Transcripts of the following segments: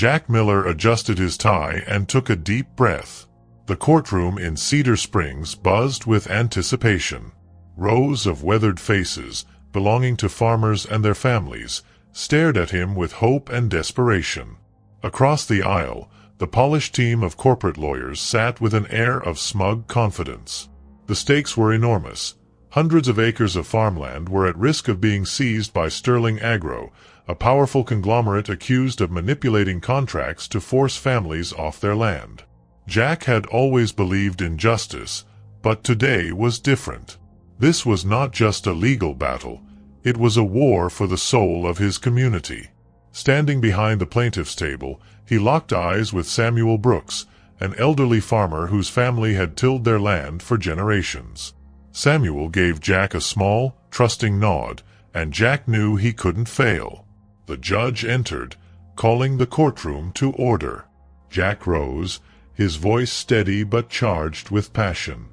Jack Miller adjusted his tie and took a deep breath. The courtroom in Cedar Springs buzzed with anticipation. Rows of weathered faces, belonging to farmers and their families, stared at him with hope and desperation. Across the aisle, the polished team of corporate lawyers sat with an air of smug confidence. The stakes were enormous. Hundreds of acres of farmland were at risk of being seized by Sterling Agro, a powerful conglomerate accused of manipulating contracts to force families off their land. Jack had always believed in justice, but today was different. This was not just a legal battle, it was a war for the soul of his community. Standing behind the plaintiff's table, he locked eyes with Samuel Brooks, an elderly farmer whose family had tilled their land for generations. Samuel gave Jack a small, trusting nod, and Jack knew he couldn't fail. The judge entered, calling the courtroom to order. Jack rose, his voice steady but charged with passion.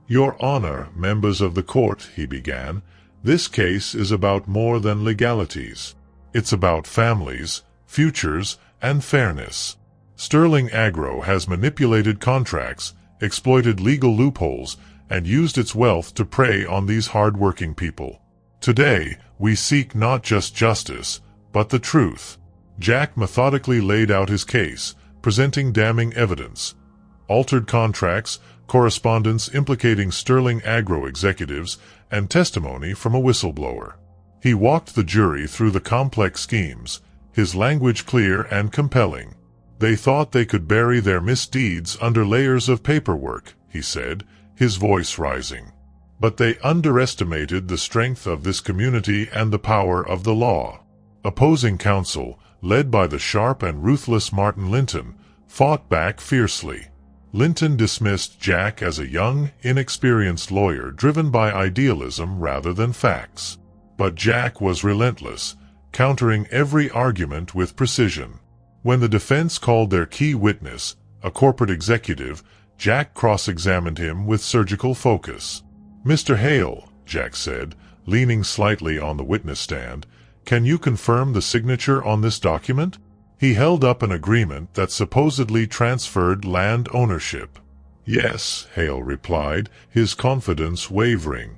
"Your Honor, members of the court," he began, "this case is about more than legalities. It's about families, futures, and fairness. Sterling Agro has manipulated contracts, exploited legal loopholes, and used its wealth to prey on these hard-working people. Today, we seek not just justice, but the truth." Jack methodically laid out his case, presenting damning evidence. Altered contracts, correspondence implicating Sterling Agro executives, and testimony from a whistleblower. He walked the jury through the complex schemes, his language clear and compelling. "They thought they could bury their misdeeds under layers of paperwork," he said, his voice rising. "But they underestimated the strength of this community and the power of the law." Opposing counsel, led by the sharp and ruthless Martin Linton, fought back fiercely. Linton dismissed Jack as a young, inexperienced lawyer driven by idealism rather than facts. But Jack was relentless, countering every argument with precision. When the defense called their key witness, a corporate executive, Jack cross-examined him with surgical focus. "Mr. Hale," Jack said, leaning slightly on the witness stand, "can you confirm the signature on this document?" He held up an agreement that supposedly transferred land ownership. "Yes," Hale replied, his confidence wavering.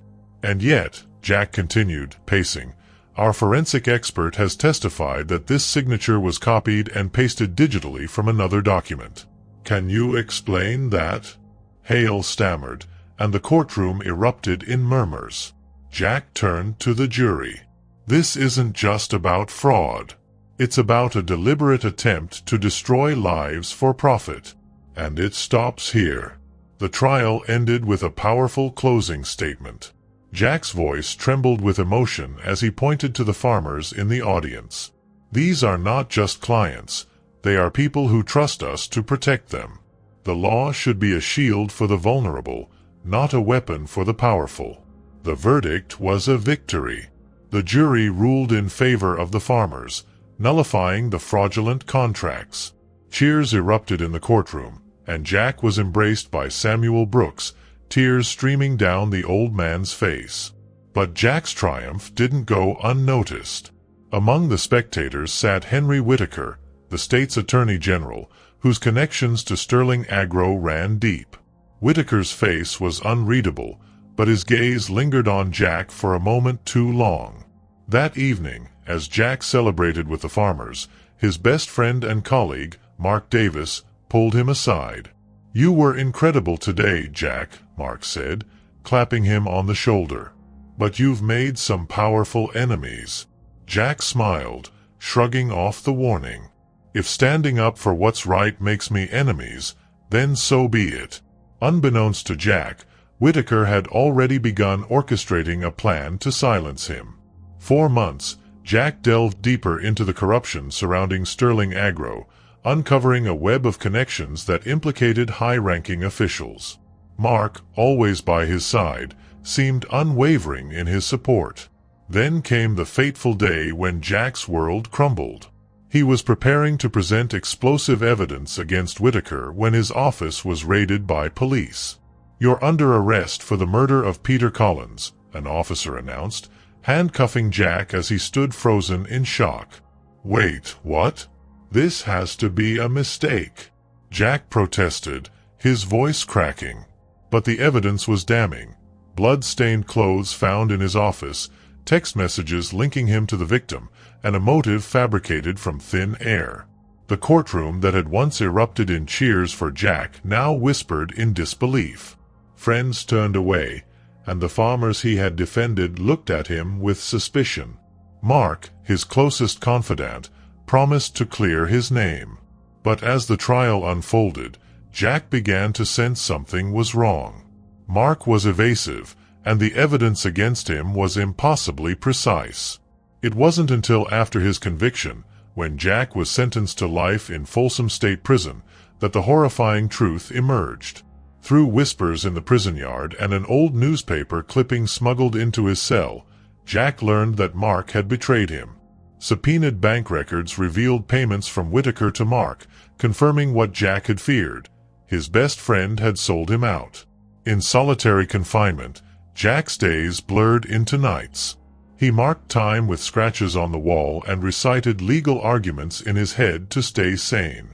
"And yet," Jack continued, pacing, "our forensic expert has testified that this signature was copied and pasted digitally from another document. Can you explain that?" Hale stammered, and the courtroom erupted in murmurs. Jack turned to the jury. "This isn't just about fraud. It's about a deliberate attempt to destroy lives for profit. And it stops here." The trial ended with a powerful closing statement. Jack's voice trembled with emotion as he pointed to the farmers in the audience. "These are not just clients. They are people who trust us to protect them. The law should be a shield for the vulnerable, not a weapon for the powerful." The verdict was a victory. The jury ruled in favor of the farmers, nullifying the fraudulent contracts. Cheers erupted in the courtroom, and Jack was embraced by Samuel Brooks, tears streaming down the old man's face. But Jack's triumph didn't go unnoticed. Among the spectators sat Henry Whitaker, the state's attorney general, whose connections to Sterling Agro ran deep. Whitaker's face was unreadable, but his gaze lingered on Jack for a moment too long. That evening, as Jack celebrated with the farmers, his best friend and colleague, Mark Davis, pulled him aside. "You were incredible today, Jack," Mark said, clapping him on the shoulder. "But you've made some powerful enemies." Jack smiled, shrugging off the warning. "If standing up for what's right makes me enemies, then so be it." Unbeknownst to Jack, Whitaker had already begun orchestrating a plan to silence him. For months, Jack delved deeper into the corruption surrounding Sterling Agro, uncovering a web of connections that implicated high-ranking officials. Mark, always by his side, seemed unwavering in his support. Then came the fateful day when Jack's world crumbled. He was preparing to present explosive evidence against Whitaker when his office was raided by police. "You're under arrest for the murder of Peter Collins," an officer announced, handcuffing Jack as he stood frozen in shock. "Wait, what?" "This has to be a mistake," Jack protested, his voice cracking. But the evidence was damning. Blood-stained clothes found in his office, text messages linking him to the victim, and a motive fabricated from thin air. The courtroom that had once erupted in cheers for Jack now whispered in disbelief. Friends turned away, and the farmers he had defended looked at him with suspicion. Mark, his closest confidant, promised to clear his name. But as the trial unfolded, Jack began to sense something was wrong. Mark was evasive, and the evidence against him was impossibly precise. It wasn't until after his conviction, when Jack was sentenced to life in Folsom State Prison, that the horrifying truth emerged. Through whispers in the prison yard and an old newspaper clipping smuggled into his cell, Jack learned that Mark had betrayed him. Subpoenaed bank records revealed payments from Whitaker to Mark, confirming what Jack had feared. His best friend had sold him out. In solitary confinement, Jack's days blurred into nights. He marked time with scratches on the wall and recited legal arguments in his head to stay sane.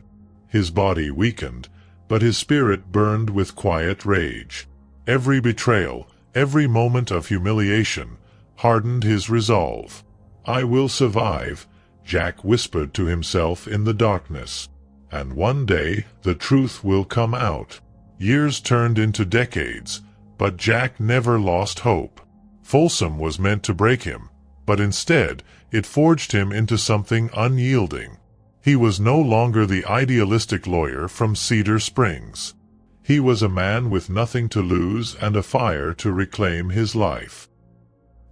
His body weakened, but his spirit burned with quiet rage. Every betrayal, every moment of humiliation, hardened his resolve. "I will survive," Jack whispered to himself in the darkness. "And one day the truth will come out." Years turned into decades, but Jack never lost hope. Folsom was meant to break him, but instead it forged him into something unyielding. He was no longer the idealistic lawyer from Cedar Springs. He was a man with nothing to lose and a fire to reclaim his life.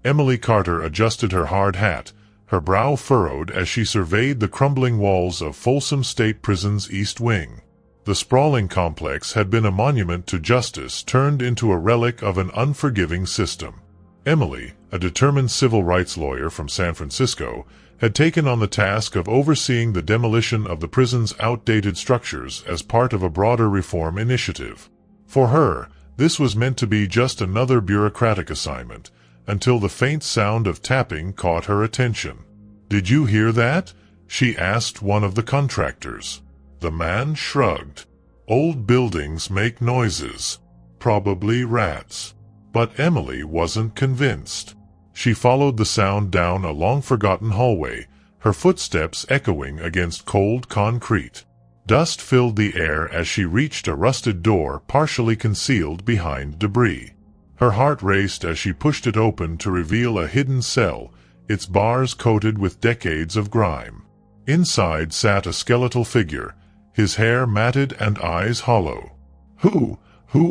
Emily Carter adjusted her hard hat, her brow furrowed as she surveyed the crumbling walls of Folsom State Prison's East Wing. The sprawling complex had been a monument to justice turned into a relic of an unforgiving system. Emily, a determined civil rights lawyer from San Francisco, had taken on the task of overseeing the demolition of the prison's outdated structures as part of a broader reform initiative. For her, this was meant to be just another bureaucratic assignment, until the faint sound of tapping caught her attention. "Did you hear that?" she asked one of the contractors. The man shrugged. "Old buildings make noises. Probably rats." But Emily wasn't convinced. She followed the sound down a long-forgotten hallway, her footsteps echoing against cold concrete. Dust filled the air as she reached a rusted door partially concealed behind debris. Her heart raced as she pushed it open to reveal a hidden cell, its bars coated with decades of grime. Inside sat a skeletal figure, his hair matted and eyes hollow. Who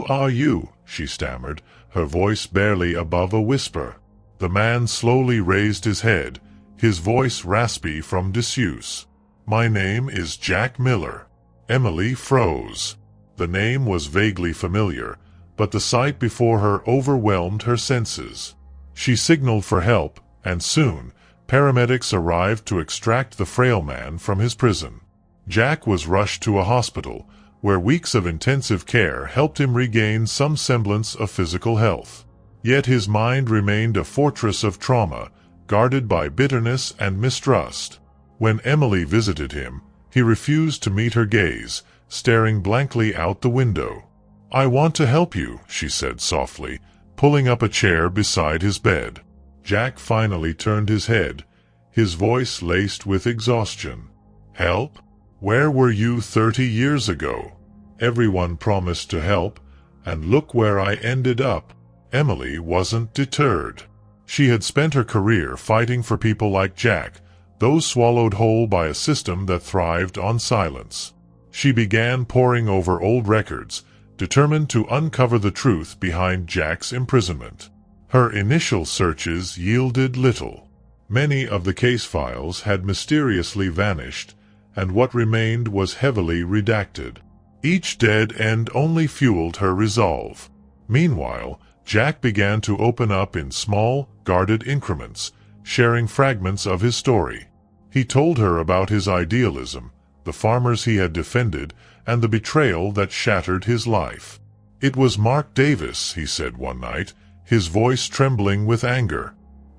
are you?" she stammered, her voice barely above a whisper. The man slowly raised his head, his voice raspy from disuse. "My name is Jack Miller." Emily froze. The name was vaguely familiar, but the sight before her overwhelmed her senses. She signaled for help, and soon, paramedics arrived to extract the frail man from his prison. Jack was rushed to a hospital, where weeks of intensive care helped him regain some semblance of physical health. Yet his mind remained a fortress of trauma, guarded by bitterness and mistrust. When Emily visited him, he refused to meet her gaze, staring blankly out the window. "I want to help you," she said softly, pulling up a chair beside his bed. Jack finally turned his head, his voice laced with exhaustion. "Help? Where were you 30 years ago? Everyone promised to help, and look where I ended up." Emily wasn't deterred. She had spent her career fighting for people like Jack, those swallowed whole by a system that thrived on silence. She began poring over old records, determined to uncover the truth behind Jack's imprisonment. Her initial searches yielded little. Many of the case files had mysteriously vanished, and what remained was heavily redacted. Each dead end only fueled her resolve. Meanwhile, Jack began to open up in small, guarded increments, sharing fragments of his story. He told her about his idealism, the farmers he had defended, and the betrayal that shattered his life. "It was Mark Davis," he said one night, his voice trembling with anger.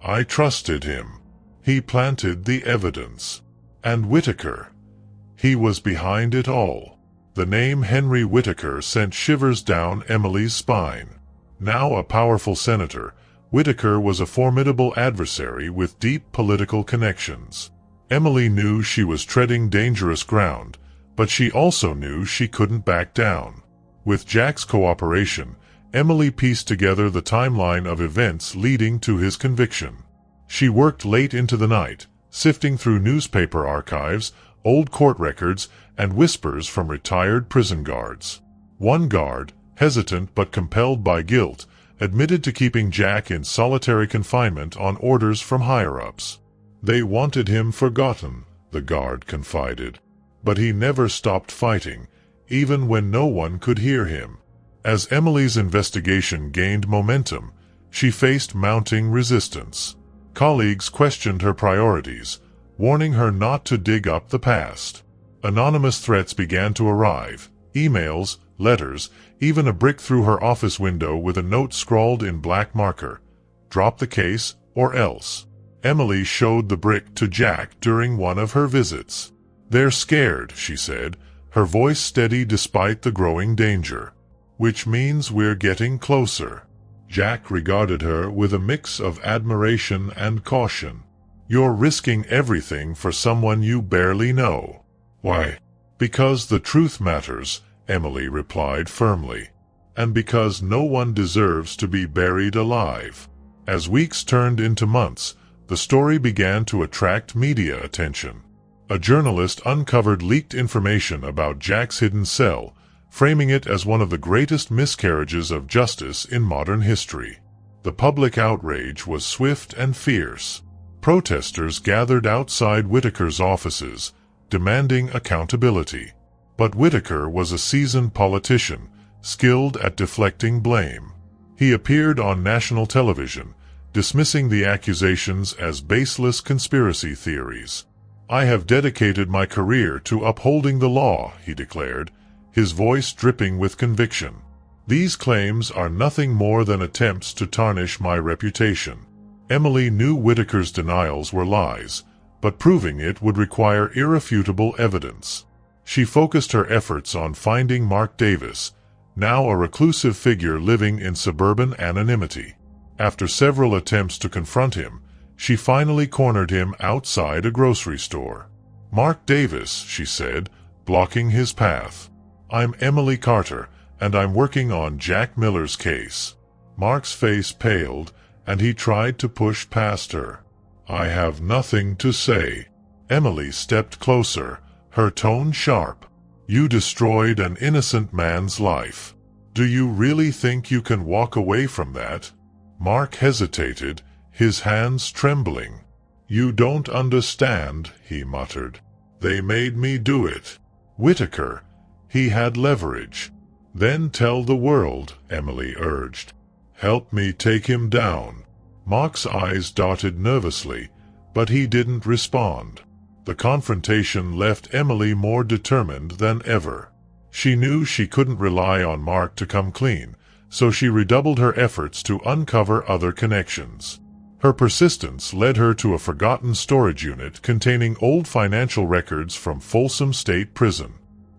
"I trusted him. He planted the evidence. And Whitaker. He was behind it all. The name Henry Whittaker sent shivers down Emily's spine. Now a powerful senator, Whittaker was a formidable adversary with deep political connections. Emily knew she was treading dangerous ground, but she also knew she couldn't back down. With Jack's cooperation, Emily pieced together the timeline of events leading to his conviction. She worked late into the night, sifting through newspaper archives, old court records, and whispers from retired prison guards. One guard, hesitant but compelled by guilt, admitted to keeping Jack in solitary confinement on orders from higher-ups. They wanted him forgotten, the guard confided. But he never stopped fighting, even when no one could hear him. As Emily's investigation gained momentum, she faced mounting resistance. Colleagues questioned her priorities, warning her not to dig up the past. Anonymous threats began to arrive, emails, letters, even a brick through her office window with a note scrawled in black marker, "Drop the case, or else." Emily showed the brick to Jack during one of her visits. "They're scared," she said, her voice steady despite the growing danger. "Which means we're getting closer." Jack regarded her with a mix of admiration and caution. "You're risking everything for someone you barely know." "Why?" "Because the truth matters," Emily replied firmly. "And because no one deserves to be buried alive." As weeks turned into months, the story began to attract media attention. A journalist uncovered leaked information about Jack's hidden cell, framing it as one of the greatest miscarriages of justice in modern history. The public outrage was swift and fierce. Protesters gathered outside Whittaker's offices, demanding accountability. But Whittaker was a seasoned politician, skilled at deflecting blame. He appeared on national television, dismissing the accusations as baseless conspiracy theories. "I have dedicated my career to upholding the law," he declared, his voice dripping with conviction. "These claims are nothing more than attempts to tarnish my reputation." Emily knew Whittaker's denials were lies, but proving it would require irrefutable evidence. She focused her efforts on finding Mark Davis, now a reclusive figure living in suburban anonymity. After several attempts to confront him, she finally cornered him outside a grocery store. "Mark Davis," she said, blocking his path. "I'm Emily Carter, and I'm working on Jack Miller's case." Mark's face paled, and he tried to push past her. "I have nothing to say." Emily stepped closer, her tone sharp. "You destroyed an innocent man's life. Do you really think you can walk away from that?" Mark hesitated, his hands trembling. "You don't understand," he muttered. "They made me do it." Whittaker. He had leverage. "Then tell the world," Emily urged. "Help me take him down." Mark's eyes darted nervously, but he didn't respond. The confrontation left Emily more determined than ever. She knew she couldn't rely on Mark to come clean, so she redoubled her efforts to uncover other connections. Her persistence led her to a forgotten storage unit containing old financial records from Folsom State Prison.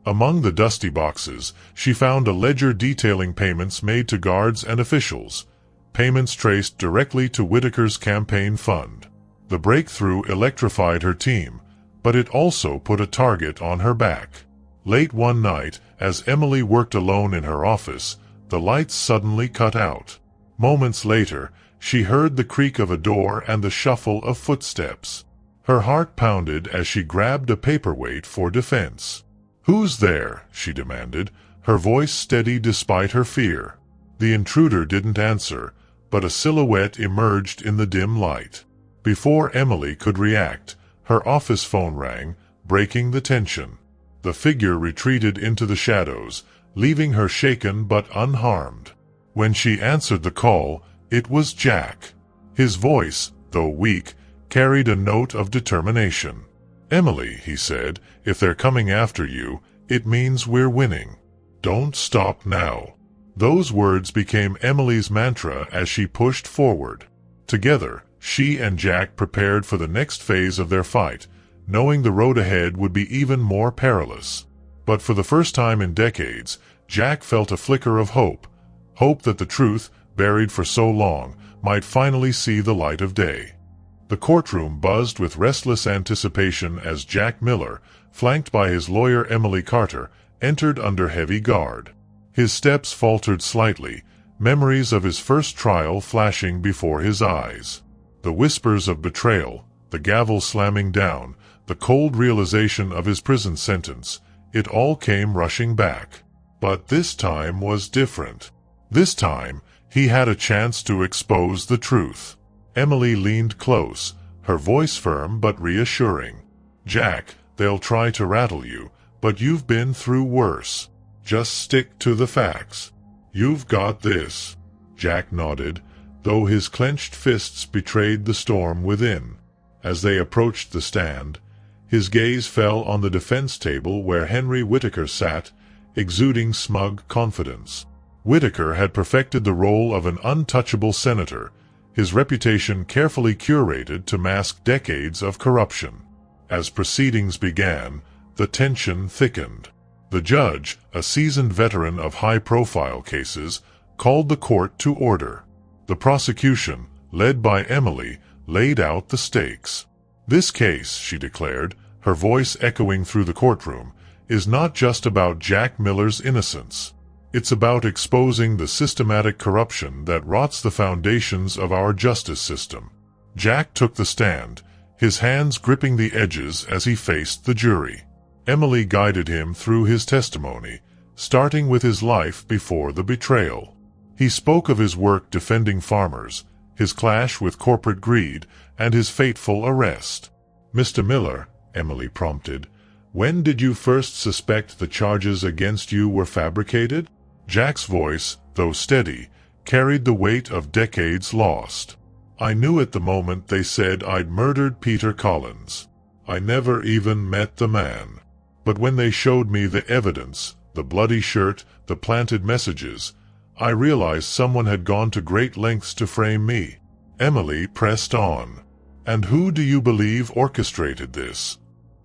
Among the dusty boxes, she found a ledger detailing payments made to guards and officials, payments traced directly to Whittaker's campaign fund. The breakthrough electrified her team, but it also put a target on her back. Late one night, as Emily worked alone in her office, the lights suddenly cut out. Moments later, she heard the creak of a door and the shuffle of footsteps. Her heart pounded as she grabbed a paperweight for defense. "Who's there?" she demanded, her voice steady despite her fear. The intruder didn't answer, but a silhouette emerged in the dim light. Before Emily could react, her office phone rang, breaking the tension. The figure retreated into the shadows, leaving her shaken but unharmed. When she answered the call, it was Jack. His voice, though weak, carried a note of determination. "Emily," he said, "if they're coming after you, it means we're winning. Don't stop now." Those words became Emily's mantra as she pushed forward. Together, she and Jack prepared for the next phase of their fight, knowing the road ahead would be even more perilous. But for the first time in decades, Jack felt a flicker of hope that the truth, buried for so long, might finally see the light of day. The courtroom buzzed with restless anticipation as Jack Miller, flanked by his lawyer Emily Carter, entered under heavy guard. His steps faltered slightly, memories of his first trial flashing before his eyes. The whispers of betrayal, the gavel slamming down, the cold realization of his prison sentence, it all came rushing back. But this time was different. This time, he had a chance to expose the truth. Emily leaned close, her voice firm but reassuring. "Jack, they'll try to rattle you, but you've been through worse. Just stick to the facts. You've got this." Jack nodded, though his clenched fists betrayed the storm within. As they approached the stand, his gaze fell on the defense table where Henry Whittaker sat, exuding smug confidence. Whittaker had perfected the role of an untouchable senator, his reputation carefully curated to mask decades of corruption. As proceedings began, the tension thickened. The judge, a seasoned veteran of high-profile cases, called the court to order. The prosecution, led by Emily, laid out the stakes. "This case," she declared, her voice echoing through the courtroom, "is not just about Jack Miller's innocence. It's about exposing the systematic corruption that rots the foundations of our justice system." Jack took the stand, his hands gripping the edges as he faced the jury. Emily guided him through his testimony, starting with his life before the betrayal. He spoke of his work defending farmers, his clash with corporate greed, and his fateful arrest. "Mr. Miller," Emily prompted, "when did you first suspect the charges against you were fabricated?" Jack's voice, though steady, carried the weight of decades lost. "I knew at the moment they said I'd murdered Peter Collins. I never even met the man. But when they showed me the evidence, the bloody shirt, the planted messages, I realized someone had gone to great lengths to frame me." Emily pressed on. "And who do you believe orchestrated this?"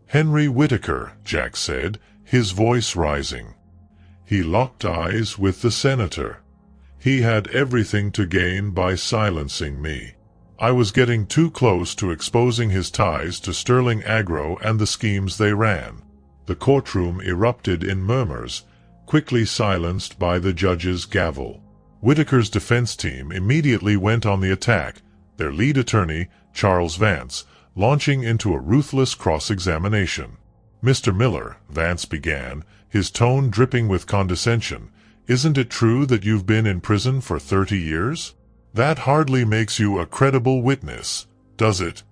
"Henry Whittaker," Jack said, his voice rising. "He locked eyes with the senator. He had everything to gain by silencing me. I was getting too close to exposing his ties to Sterling Agro and the schemes they ran." The courtroom erupted in murmurs, quickly silenced by the judge's gavel. Whittaker's defense team immediately went on the attack, their lead attorney, Charles Vance, launching into a ruthless cross-examination. "Mr. Miller," Vance began, his tone dripping with condescension, "isn't it true that you've been in prison for 30 years? That hardly makes you a credible witness, does it?"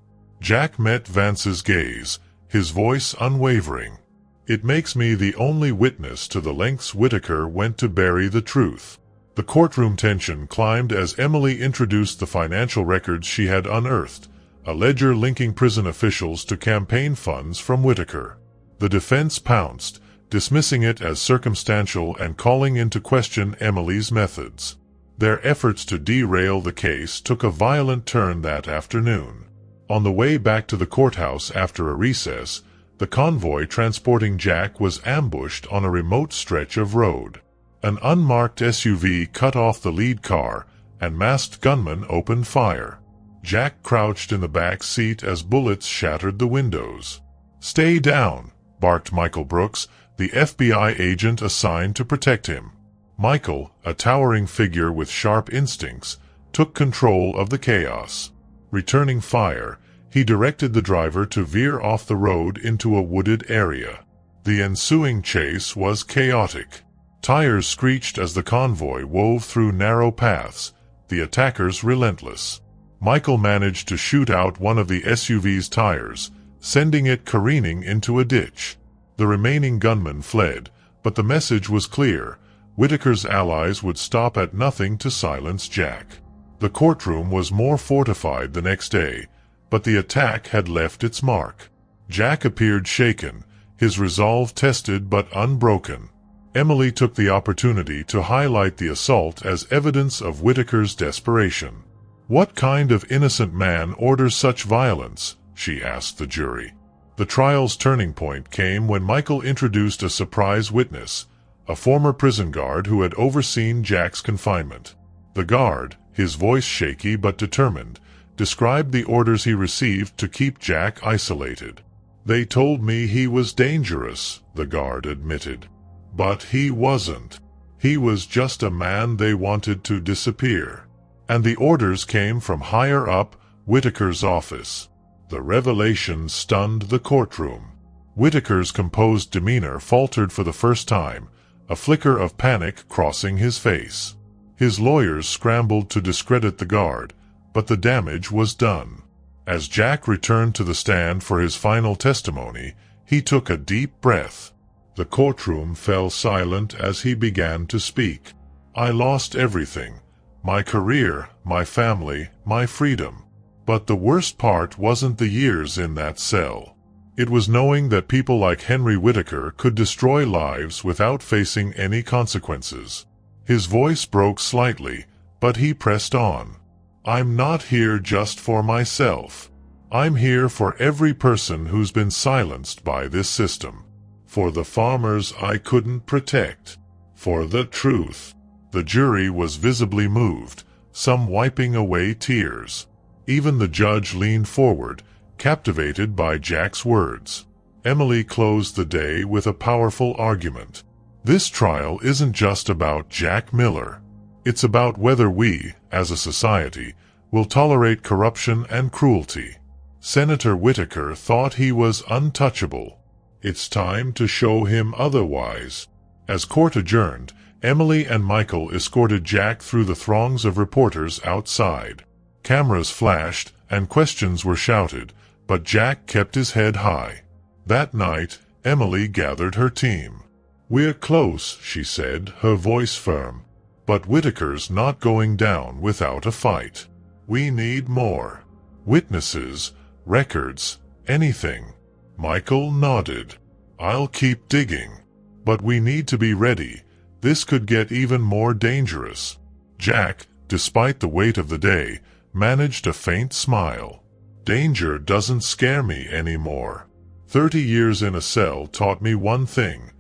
Jack met Vance's gaze, his voice unwavering. "It makes me the only witness to the lengths Whittaker went to bury the truth." The courtroom tension climbed as Emily introduced the financial records she had unearthed, a ledger linking prison officials to campaign funds from Whittaker. The defense pounced, dismissing it as circumstantial and calling into question Emily's methods. Their efforts to derail the case took a violent turn that afternoon. On the way back to the courthouse after a recess, the convoy transporting Jack was ambushed on a remote stretch of road. An unmarked SUV cut off the lead car, and masked gunmen opened fire. Jack crouched in the back seat as bullets shattered the windows. "Stay down," barked Michael Brooks, the FBI agent assigned to protect him. Michael, a towering figure with sharp instincts, took control of the chaos. Returning fire, he directed the driver to veer off the road into a wooded area. The ensuing chase was chaotic. Tires screeched as the convoy wove through narrow paths, the attackers relentless. Michael managed to shoot out one of the SUV's tires, sending it careening into a ditch. The remaining gunmen fled, but the message was clear: Whittaker's allies would stop at nothing to silence Jack. The courtroom was more fortified the next day, but the attack had left its mark. Jack appeared shaken, his resolve tested but unbroken. Emily took the opportunity to highlight the assault as evidence of Whittaker's desperation. "What kind of innocent man orders such violence?" she asked the jury. The trial's turning point came when Michael introduced a surprise witness, a former prison guard who had overseen Jack's confinement. The guard, his voice shaky but determined, described the orders he received to keep Jack isolated. "They told me he was dangerous," the guard admitted. "But he wasn't. He was just a man they wanted to disappear." And the orders came from higher up, Whitaker's office. The revelation stunned the courtroom. Whitaker's composed demeanor faltered for the first time, a flicker of panic crossing his face. His lawyers scrambled to discredit the guard, but the damage was done. As Jack returned to the stand for his final testimony, he took a deep breath. The courtroom fell silent as he began to speak. "I lost everything. My career, my family, my freedom. But the worst part wasn't the years in that cell. It was knowing that people like Henry Whitaker could destroy lives without facing any consequences." His voice broke slightly, but he pressed on. "I'm not here just for myself. I'm here for every person who's been silenced by this system. For the farmers I couldn't protect. For the truth." The jury was visibly moved, some wiping away tears. Even the judge leaned forward, captivated by Jack's words. Emily closed the day with a powerful argument. This trial isn't just about Jack Miller. It's about whether we, as a society, will tolerate corruption and cruelty. Senator Whitaker thought he was untouchable. It's time to show him otherwise. As court adjourned, Emily and Michael escorted Jack through the throngs of reporters outside. Cameras flashed and questions were shouted, but Jack kept his head high. That night, Emily gathered her team. "We're close," she said, her voice firm. "But Whitaker's not going down without a fight. We need more. Witnesses, records, anything." Michael nodded. "I'll keep digging. But we need to be ready. This could get even more dangerous." Jack, despite the weight of the day, managed a faint smile. "Danger doesn't scare me anymore. 30 years in a cell taught me one thing.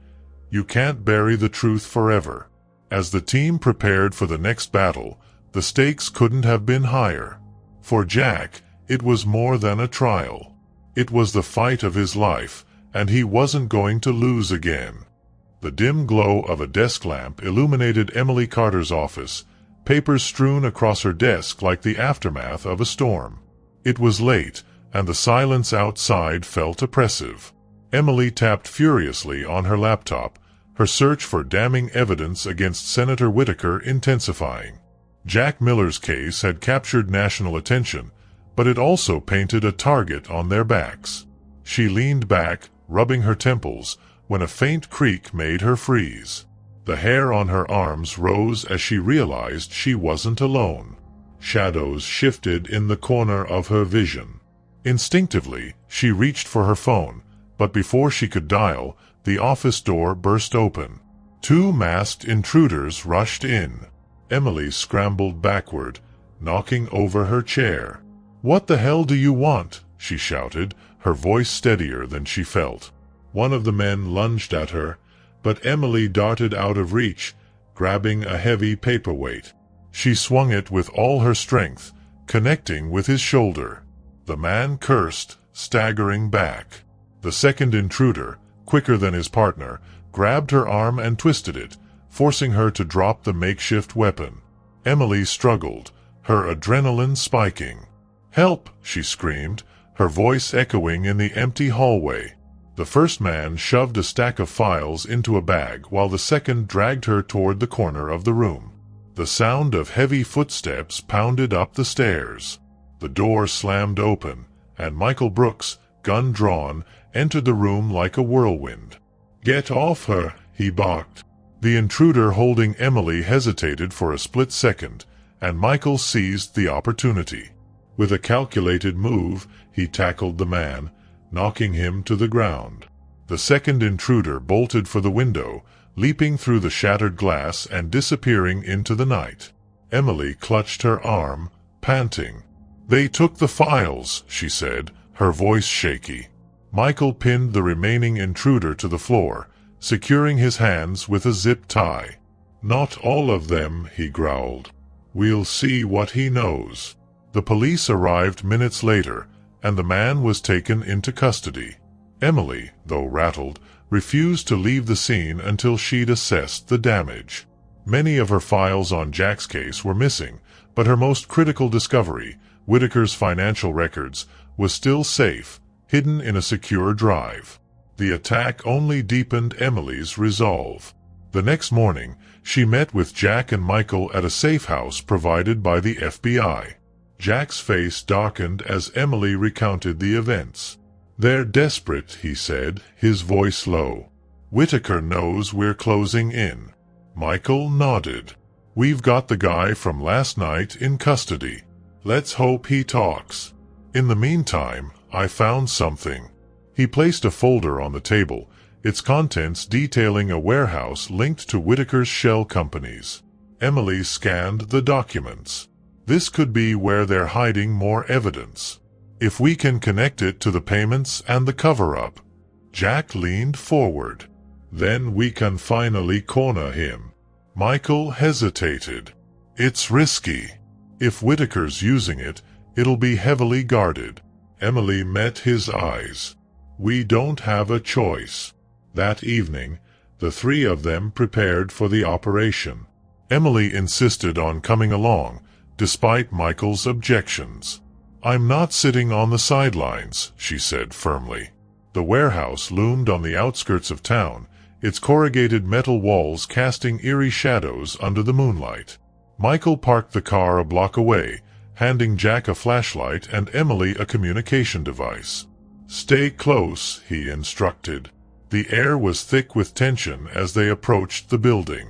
You can't bury the truth forever." As the team prepared for the next battle, the stakes couldn't have been higher. For Jack, it was more than a trial. It was the fight of his life, and he wasn't going to lose again. The dim glow of a desk lamp illuminated Emily Carter's office, papers strewn across her desk like the aftermath of a storm. It was late, and the silence outside felt oppressive. Emily tapped furiously on her laptop, her search for damning evidence against Senator Whitaker intensifying. Jack Miller's case had captured national attention, but it also painted a target on their backs. She leaned back, rubbing her temples, when a faint creak made her freeze. The hair on her arms rose as she realized she wasn't alone. Shadows shifted in the corner of her vision. Instinctively, she reached for her phone, but before she could dial, the office door burst open. 2 masked intruders rushed in. Emily scrambled backward, knocking over her chair. "What the hell do you want?" she shouted, her voice steadier than she felt. One of the men lunged at her, but Emily darted out of reach, grabbing a heavy paperweight. She swung it with all her strength, connecting with his shoulder. The man cursed, staggering back. The second intruder, quicker than his partner, grabbed her arm and twisted it, forcing her to drop the makeshift weapon. Emily struggled, her adrenaline spiking. "Help!" she screamed, her voice echoing in the empty hallway. The first man shoved a stack of files into a bag while the second dragged her toward the corner of the room. The sound of heavy footsteps pounded up the stairs. The door slammed open, and Michael Brooks, gun drawn, entered the room like a whirlwind. "Get off her!" he barked. The intruder holding Emily hesitated for a split second, and Michael seized the opportunity. With a calculated move, he tackled the man, knocking him to the ground. The second intruder bolted for the window, leaping through the shattered glass and disappearing into the night. Emily clutched her arm, panting. "They took the files," she said, her voice shaky. Michael pinned the remaining intruder to the floor, securing his hands with a zip tie. "Not all of them," he growled. "We'll see what he knows." The police arrived minutes later, and the man was taken into custody. Emily, though rattled, refused to leave the scene until she'd assessed the damage. Many of her files on Jack's case were missing, but her most critical discovery, Whitaker's financial records, was still safe, hidden in a secure drive. The attack only deepened Emily's resolve. The next morning, she met with Jack and Michael at a safe house provided by the FBI. Jack's face darkened as Emily recounted the events. "They're desperate," he said, his voice low. "Whitaker knows we're closing in." Michael nodded. "We've got the guy from last night in custody. Let's hope he talks. In the meantime, I found something." He placed a folder on the table, its contents detailing a warehouse linked to Whitaker's shell companies. Emily scanned the documents. "This could be where they're hiding more evidence. If we can connect it to the payments and the cover-up." Jack leaned forward. "Then we can finally corner him." Michael hesitated. "It's risky. If Whitaker's using it, it'll be heavily guarded." Emily met his eyes. "We don't have a choice." That evening, the three of them prepared for the operation. Emily insisted on coming along, despite Michael's objections. "I'm not sitting on the sidelines," she said firmly. The warehouse loomed on the outskirts of town, its corrugated metal walls casting eerie shadows under the moonlight. Michael parked the car a block away, handing Jack a flashlight and Emily a communication device. "Stay close," he instructed. The air was thick with tension as they approached the building.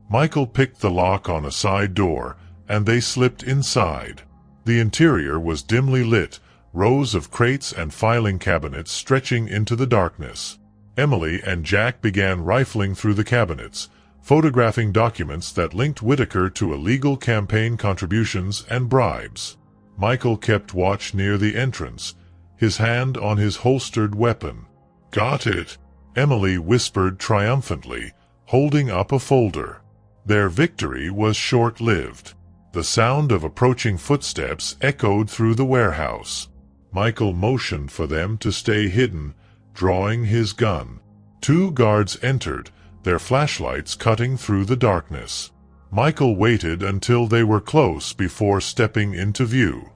Michael picked the lock on a side door, and they slipped inside. The interior was dimly lit, rows of crates and filing cabinets stretching into the darkness. Emily and Jack began rifling through the cabinets, photographing documents that linked Whitaker to illegal campaign contributions and bribes. Michael kept watch near the entrance, his hand on his holstered weapon. "Got it," Emily whispered triumphantly, holding up a folder. Their victory was short-lived. The sound of approaching footsteps echoed through the warehouse. Michael motioned for them to stay hidden, drawing his gun. Two guards entered, their flashlights cutting through the darkness. Michael waited until they were close before stepping into view.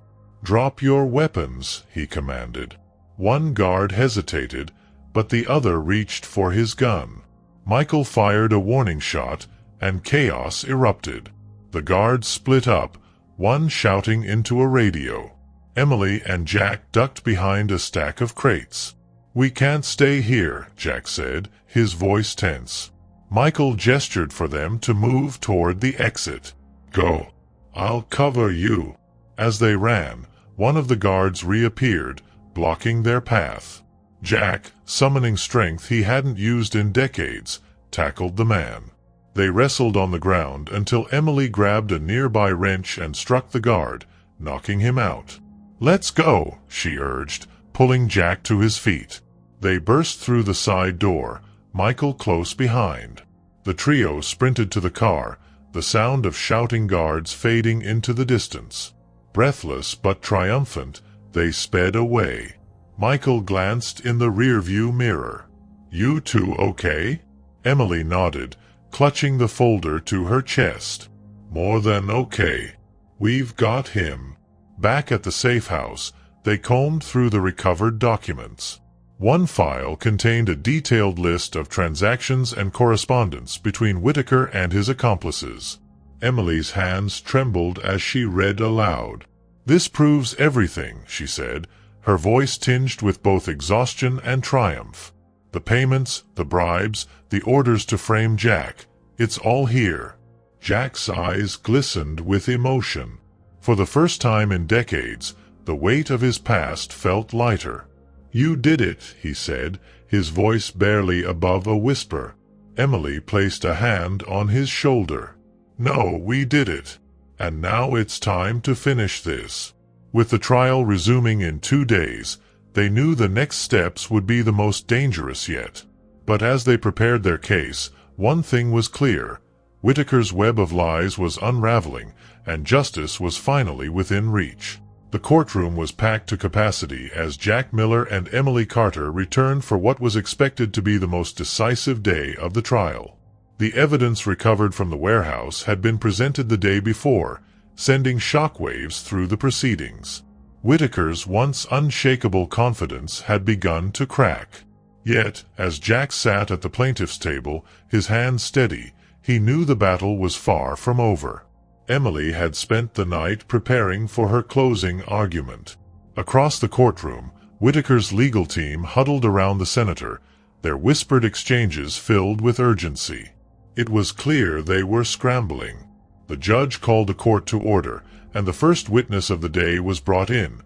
"Drop your weapons," he commanded. One guard hesitated, but the other reached for his gun. Michael fired a warning shot, and chaos erupted. The guards split up, one shouting into a radio. Emily and Jack ducked behind a stack of crates. "We can't stay here," Jack said, his voice tense. Michael gestured for them to move toward the exit. "Go. I'll cover you." As they ran, one of the guards reappeared, blocking their path. Jack, summoning strength he hadn't used in decades, tackled the man. They wrestled on the ground until Emily grabbed a nearby wrench and struck the guard, knocking him out. "Let's go," she urged, pulling Jack to his feet. They burst through the side door, Michael close behind. The trio sprinted to the car, the sound of shouting guards fading into the distance. Breathless but triumphant, they sped away. Michael glanced in the rearview mirror. "You two okay?" Emily nodded, clutching the folder to her chest. "More than okay. We've got him." Back at the safe house, they combed through the recovered documents. One file contained a detailed list of transactions and correspondence between Whitaker and his accomplices. Emily's hands trembled as she read aloud. "This proves everything," she said, her voice tinged with both exhaustion and triumph. "The payments, the bribes, the orders to frame Jack, it's all here." Jack's eyes glistened with emotion. For the first time in decades, the weight of his past felt lighter. "You did it," he said, his voice barely above a whisper. Emily placed a hand on his shoulder. "No, we did it. And now it's time to finish this." With the trial resuming in 2 days, They knew the next steps would be the most dangerous yet. But as they prepared their case, one thing was clear. Whitaker's web of lies was unraveling, and justice was finally within reach. The courtroom was packed to capacity as Jack Miller and Emily Carter returned for what was expected to be the most decisive day of the trial. The evidence recovered from the warehouse had been presented the day before, sending shockwaves through the proceedings. Whitaker's once unshakable confidence had begun to crack. Yet, as Jack sat at the plaintiff's table, his hands steady, he knew the battle was far from over. Emily had spent the night preparing for her closing argument. Across the courtroom, Whitaker's legal team huddled around the senator, their whispered exchanges filled with urgency. It was clear they were scrambling. The judge called the court to order, and the first witness of the day was brought in,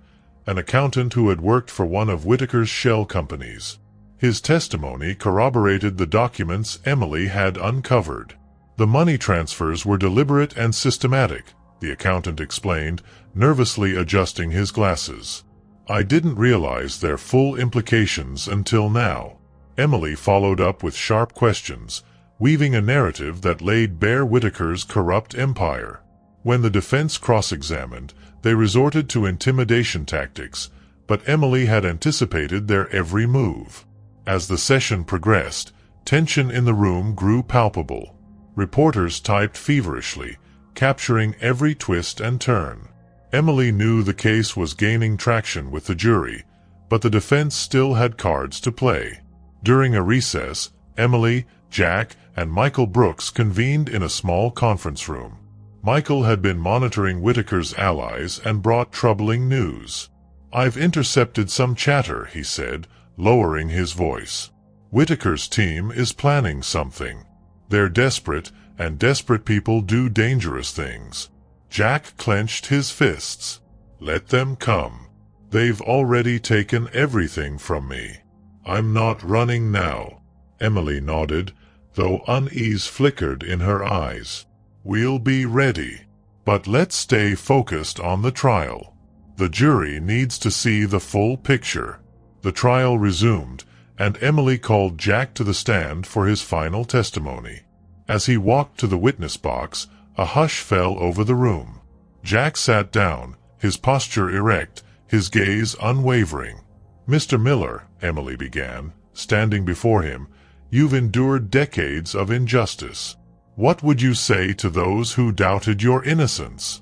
an accountant who had worked for one of Whitaker's shell companies. His testimony corroborated the documents Emily had uncovered. The money transfers were deliberate and systematic, the accountant explained, nervously adjusting his glasses. I didn't realize their full implications until now. Emily followed up with sharp questions, weaving a narrative that laid bare Whitaker's corrupt empire. When the defense cross-examined, they resorted to intimidation tactics, but Emily had anticipated their every move. As the session progressed, tension in the room grew palpable. Reporters typed feverishly, capturing every twist and turn. Emily knew the case was gaining traction with the jury, but the defense still had cards to play. During a recess, Emily, Jack, and Michael Brooks convened in a small conference room. Michael had been monitoring Whitaker's allies and brought troubling news. "I've intercepted some chatter," he said, lowering his voice. "Whitaker's team is planning something. They're desperate, and desperate people do dangerous things." Jack clenched his fists. "Let them come. They've already taken everything from me. I'm not running now." Emily nodded, though unease flickered in her eyes. "We'll be ready. But let's stay focused on the trial. The jury needs to see the full picture." The trial resumed, and Emily called Jack to the stand for his final testimony. As he walked to the witness box, a hush fell over the room. Jack sat down, his posture erect, his gaze unwavering. "Mr. Miller," Emily began, standing before him, "you've endured decades of injustice. What would you say to those who doubted your innocence?"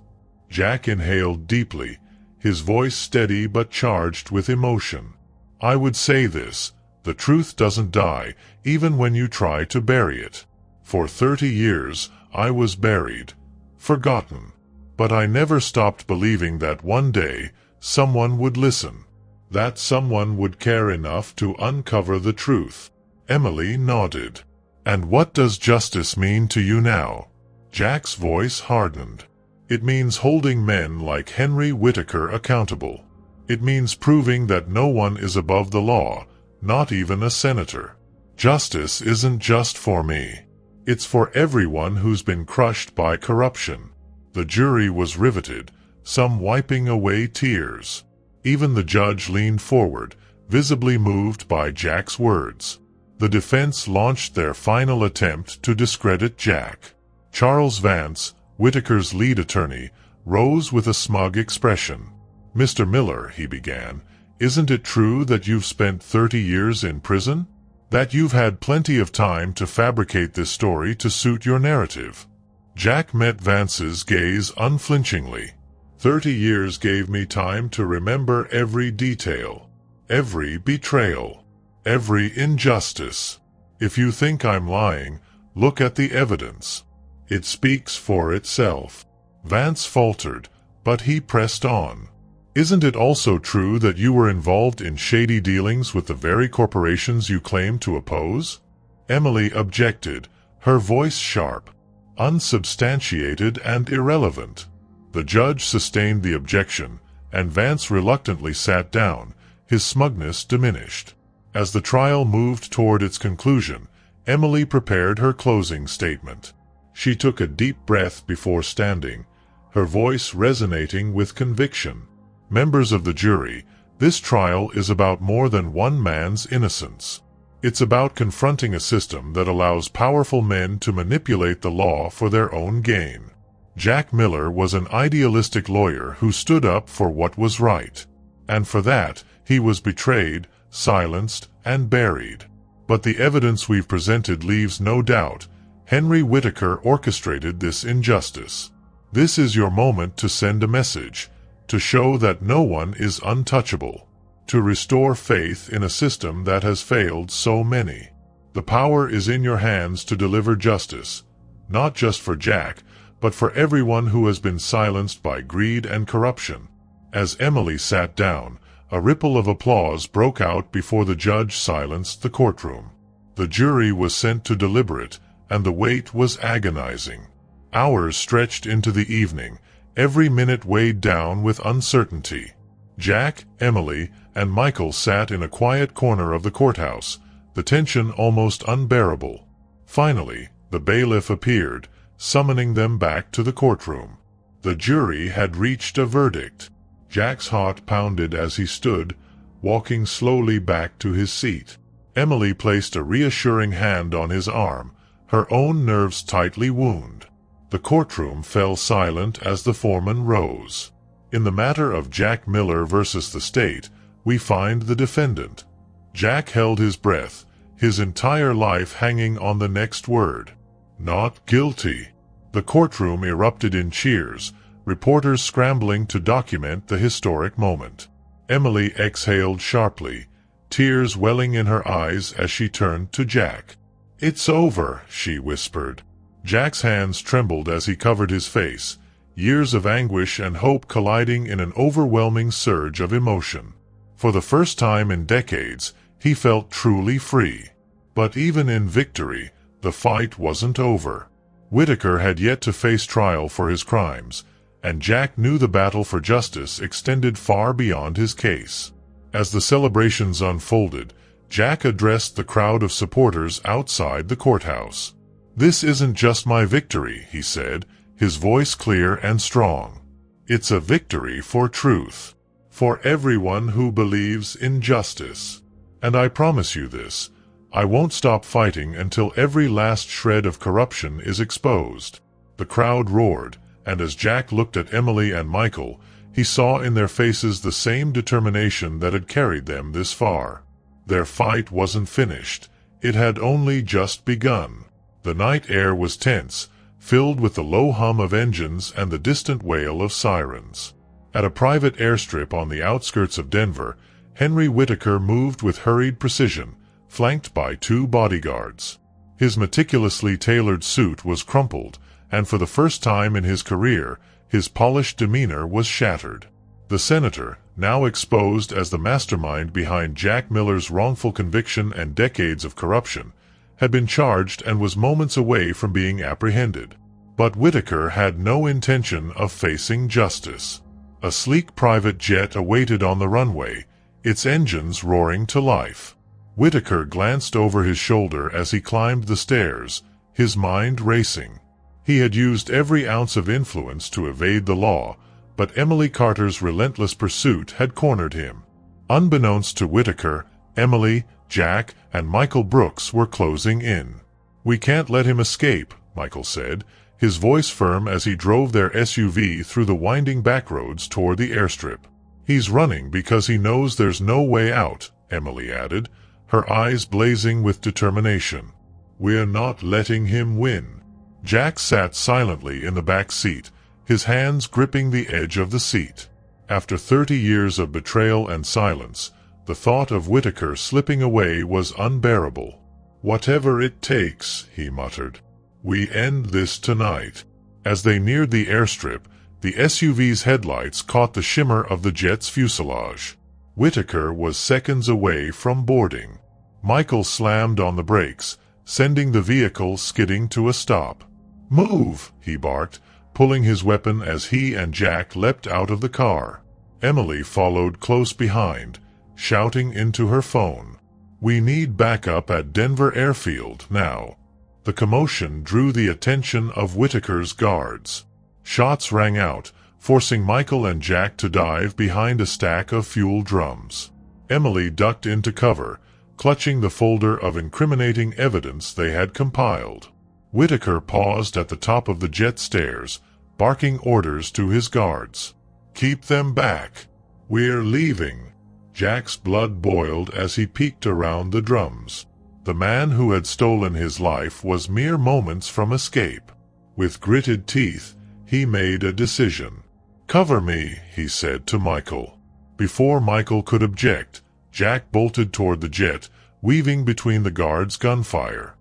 Jack inhaled deeply, his voice steady but charged with emotion. "I would say this: the truth doesn't die, even when you try to bury it. For 30 years, I was buried, forgotten. But I never stopped believing that one day, someone would listen. That someone would care enough to uncover the truth." Emily nodded. "And what does justice mean to you now?" Jack's voice hardened. "It means holding men like Henry Whitaker accountable. It means proving that no one is above the law, not even a senator. Justice isn't just for me. It's for everyone who's been crushed by corruption." The jury was riveted, some wiping away tears. Even the judge leaned forward, visibly moved by Jack's words. The defense launched their final attempt to discredit Jack. Charles Vance, Whitaker's lead attorney, rose with a smug expression. "Mr. Miller," he began, "isn't it true that you've spent 30 years in prison? That you've had plenty of time to fabricate this story to suit your narrative?" Jack met Vance's gaze unflinchingly. 30 years gave me time to remember every detail, every betrayal, every injustice. If you think I'm lying, look at the evidence. It speaks for itself." Vance faltered, but he pressed on. "Isn't it also true that you were involved in shady dealings with the very corporations you claim to oppose?" Emily objected, her voice sharp, unsubstantiated and irrelevant. The judge sustained the objection, and Vance reluctantly sat down, his smugness diminished. As the trial moved toward its conclusion, Emily prepared her closing statement. She took a deep breath before standing, her voice resonating with conviction. "Members of the jury, This trial is about more than one man's innocence. It's about confronting a system that allows powerful men to manipulate the law for their own gain. Jack Miller was an idealistic lawyer who stood up for what was right. And for that, he was betrayed, silenced, and buried. But the evidence we've presented leaves no doubt. Henry Whitaker orchestrated this injustice. This is your moment to send a message, to show that no one is untouchable, to restore faith in a system that has failed so many. The power is in your hands to deliver justice, not just for Jack, but for everyone who has been silenced by greed and corruption. As Emily sat down, a ripple of applause broke out before the judge silenced the courtroom. The jury was sent to deliberate, and the wait was agonizing. Hours stretched into the evening, every minute weighed down with uncertainty. Jack, Emily, and Michael sat in a quiet corner of the courthouse, the tension almost unbearable. Finally, the bailiff appeared, summoning them back to the courtroom. The jury had reached a verdict. Jack's heart pounded as he stood, walking slowly back to his seat. Emily placed a reassuring hand on his arm, her own nerves tightly wound. The courtroom fell silent as the foreman rose. In the matter of Jack Miller versus the state, we find the defendant. Jack held his breath, his entire life hanging on the next word. Not guilty. The courtroom erupted in cheers, reporters scrambling to document the historic moment. Emily exhaled sharply, tears welling in her eyes as she turned to Jack. "It's over," she whispered. Jack's hands trembled as he covered his face, years of anguish and hope colliding in an overwhelming surge of emotion. For the first time in decades, he felt truly free. But even in victory, the fight wasn't over. Whitaker had yet to face trial for his crimes, and Jack knew the battle for justice extended far beyond his case. As the celebrations unfolded, Jack addressed the crowd of supporters outside the courthouse. "This isn't just my victory," he said, his voice clear and strong. "It's a victory for truth, for everyone who believes in justice. And I promise you this, I won't stop fighting until every last shred of corruption is exposed." The crowd roared, and as Jack looked at Emily and Michael, he saw in their faces the same determination that had carried them this far. Their fight wasn't finished. It had only just begun. The night air was tense, filled with the low hum of engines and the distant wail of sirens. At a private airstrip on the outskirts of Denver, Henry Whitaker moved with hurried precision, flanked by 2 bodyguards. His meticulously tailored suit was crumpled, and for the first time in his career, his polished demeanor was shattered. The senator, now exposed as the mastermind behind Jack Miller's wrongful conviction and decades of corruption, had been charged and was moments away from being apprehended. But Whitaker had no intention of facing justice. A sleek private jet awaited on the runway, its engines roaring to life. Whitaker glanced over his shoulder as he climbed the stairs, his mind racing. He had used every ounce of influence to evade the law, but Emily Carter's relentless pursuit had cornered him. Unbeknownst to Whitaker, Emily, Jack, and Michael Brooks were closing in. "We can't let him escape," Michael said, his voice firm as he drove their SUV through the winding backroads toward the airstrip. "He's running because he knows there's no way out," Emily added, her eyes blazing with determination. "We're not letting him win." Jack sat silently in the back seat, his hands gripping the edge of the seat. After 30 years of betrayal and silence, the thought of Whitaker slipping away was unbearable. "Whatever it takes," he muttered. "We end this tonight." As they neared the airstrip, the SUV's headlights caught the shimmer of the jet's fuselage. Whitaker was seconds away from boarding. Michael slammed on the brakes, sending the vehicle skidding to a stop. "Move!" he barked, pulling his weapon as he and Jack leapt out of the car. Emily followed close behind, shouting into her phone. "We need backup at Denver Airfield now." The commotion drew the attention of Whitaker's guards. Shots rang out, forcing Michael and Jack to dive behind a stack of fuel drums. Emily ducked into cover, clutching the folder of incriminating evidence they had compiled. Whitaker paused at the top of the jet stairs, barking orders to his guards. "Keep them back. We're leaving." Jack's blood boiled as he peeked around the drums. The man who had stolen his life was mere moments from escape. With gritted teeth, he made a decision. "Cover me," he said to Michael. Before Michael could object, Jack bolted toward the jet, weaving between the guards' gunfire.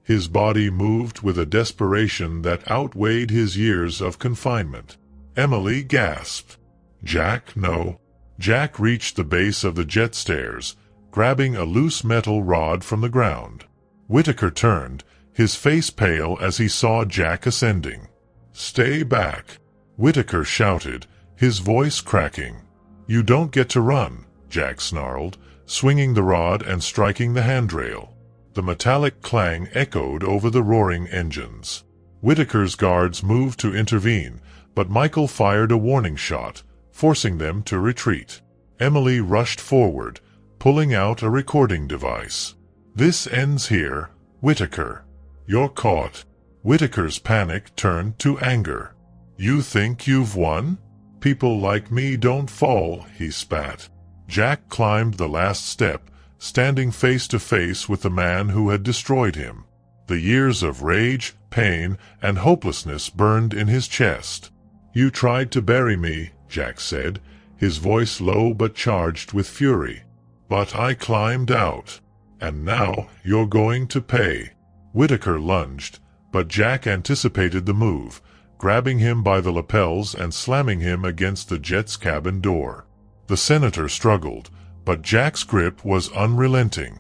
His body moved with a desperation that outweighed his years of confinement. Emily gasped. "Jack, no." Jack reached the base of the jet stairs, grabbing a loose metal rod from the ground. Whitaker turned, his face pale as he saw Jack ascending. "Stay back," Whitaker shouted, his voice cracking. "You don't get to run," Jack snarled, swinging the rod and striking the handrail. The metallic clang echoed over the roaring engines. Whitaker's guards moved to intervene, but Michael fired a warning shot, forcing them to retreat. Emily rushed forward, pulling out a recording device. "This ends here, Whitaker. You're caught." Whitaker's panic turned to anger. "You think you've won? People like me don't fall," he spat. Jack climbed the last step, standing face to face with the man who had destroyed him. The years of rage, pain, and hopelessness burned in his chest. "You tried to bury me," Jack said, his voice low but charged with fury. "But I climbed out. And now you're going to pay." Whitaker lunged, but Jack anticipated the move, grabbing him by the lapels and slamming him against the jet's cabin door. The senator struggled, but Jack's grip was unrelenting.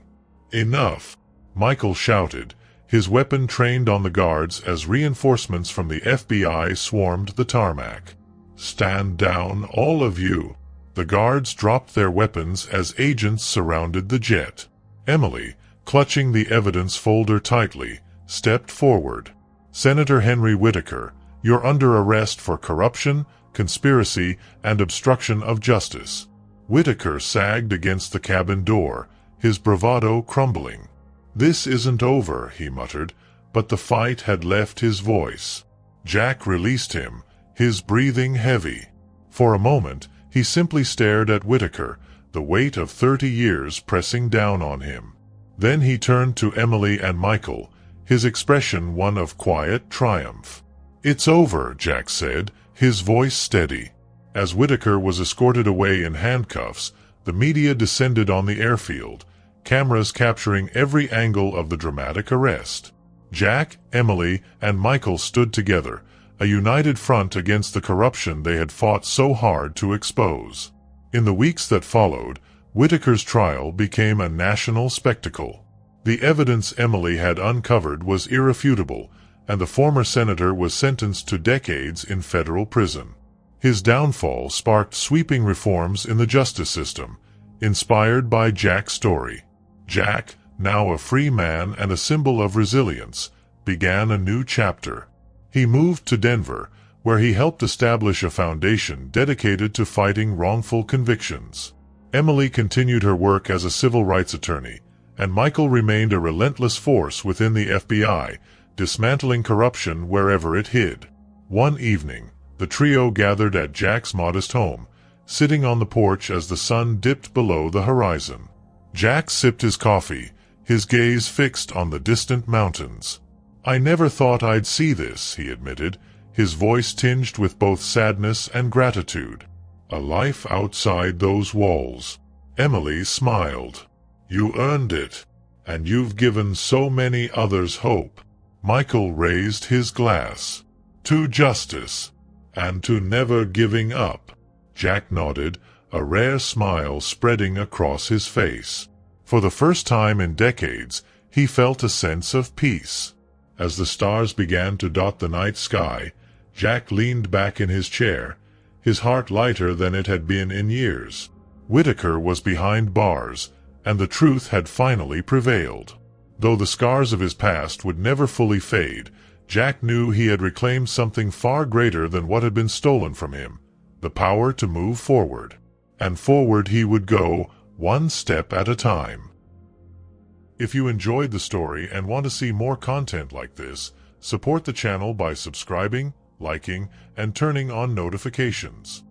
"Enough!" Michael shouted, his weapon trained on the guards as reinforcements from the FBI swarmed the tarmac. "Stand down, all of you." The guards dropped their weapons as agents surrounded the jet. Emily, clutching the evidence folder tightly, stepped forward. "Senator Henry Whitaker, you're under arrest for corruption, conspiracy, and obstruction of justice." Whitaker sagged against the cabin door, his bravado crumbling. "This isn't over," he muttered, but the fight had left his voice. Jack released him, his breathing heavy. For a moment, he simply stared at Whitaker, the weight of 30 years pressing down on him. Then he turned to Emily and Michael, his expression one of quiet triumph. "It's over," Jack said, his voice steady. As Whitaker was escorted away in handcuffs, the media descended on the airfield, cameras capturing every angle of the dramatic arrest. Jack, Emily, and Michael stood together, a united front against the corruption they had fought so hard to expose. In the weeks that followed, Whitaker's trial became a national spectacle. The evidence Emily had uncovered was irrefutable, and the former senator was sentenced to decades in federal prison. His downfall sparked sweeping reforms in the justice system, inspired by Jack's story. Jack, now a free man and a symbol of resilience, began a new chapter. He moved to Denver, where he helped establish a foundation dedicated to fighting wrongful convictions. Emily continued her work as a civil rights attorney, and Michael remained a relentless force within the FBI, dismantling corruption wherever it hid. One evening, the trio gathered at Jack's modest home, sitting on the porch as the sun dipped below the horizon. Jack sipped his coffee, his gaze fixed on the distant mountains. "I never thought I'd see this," he admitted, his voice tinged with both sadness and gratitude. "A life outside those walls." Emily smiled. "You earned it, and you've given so many others hope." Michael raised his glass. "To justice, and to never giving up." Jack nodded, a rare smile spreading across his face. For the first time in decades, he felt a sense of peace. As the stars began to dot the night sky, Jack leaned back in his chair, his heart lighter than it had been in years. Whitaker was behind bars, and the truth had finally prevailed. Though the scars of his past would never fully fade, Jack knew he had reclaimed something far greater than what had been stolen from him: the power to move forward. And forward he would go, one step at a time. If you enjoyed the story and want to see more content like this, support the channel by subscribing, liking, and turning on notifications.